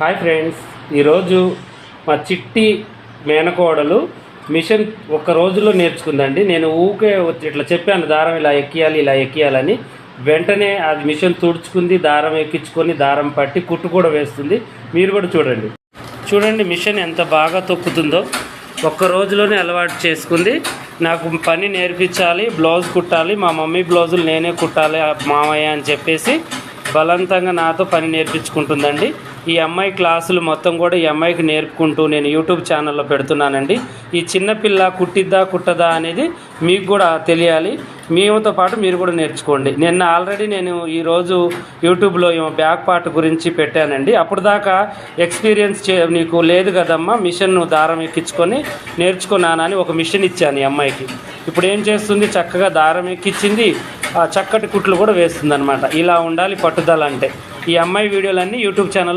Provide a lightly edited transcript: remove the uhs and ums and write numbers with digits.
Hi friends, ఈరోజు మా చిట్టి మేనకోడలు మిషన్ ఒక్క రోజులో నేర్చుకుందండి. నేను ఊకే ఇట్లా చెప్పాను, దారం ఇలా ఎక్కియాలని. వెంటనే అది మిషన్ తుడుచుకుంది, దారం ఎక్కించుకొని దారం పట్టి కుట్టు కూడా వేస్తుంది. మీరు కూడా చూడండి మిషన్ ఎంత బాగా తొక్కుతుందో. ఒక్క రోజులోనే అలవాటు చేసుకుంది. నాకు పని నేర్పించాలి, బ్లౌజ్ కుట్టాలి, మా మమ్మీ బ్లౌజులు నేనే కుట్టాలి మామయ్య అని చెప్పేసి బలవంతంగా నాతో పని నేర్పించుకుంటుందండి. ఈ అమ్మాయి క్లాసులు మొత్తం కూడా ఈ అమ్మాయికి నేర్పుకుంటూ నేను యూట్యూబ్ ఛానల్లో పెడుతున్నానండి. ఈ చిన్నపిల్ల కుట్టిద్దా కుట్టదా అనేది మీకు కూడా తెలియాలి. మీతో పాటు మీరు కూడా నేర్చుకోండి. ఆల్రెడీ నేను ఈరోజు యూట్యూబ్లో బ్యాక్ పార్ట్ గురించి పెట్టానండి. అప్పుడు దాకా ఎక్స్పీరియన్స్ నీకు లేదు కదమ్మా, మిషన్ దారం ఎక్కించుకొని నేర్చుకున్నానని ఒక మిషన్ ఇచ్చాను ఈ అమ్మాయికి. ఇప్పుడు ఏం చేస్తుంది, చక్కగా దారం ఎక్కించింది, చక్కటి కుట్లు కూడా వేస్తుంది అనమాట. ఇలా ఉండాలి పట్టుదల అంటే. ఈ అమ్మాయి వీడియోలన్నీ యూట్యూబ్ ఛానల్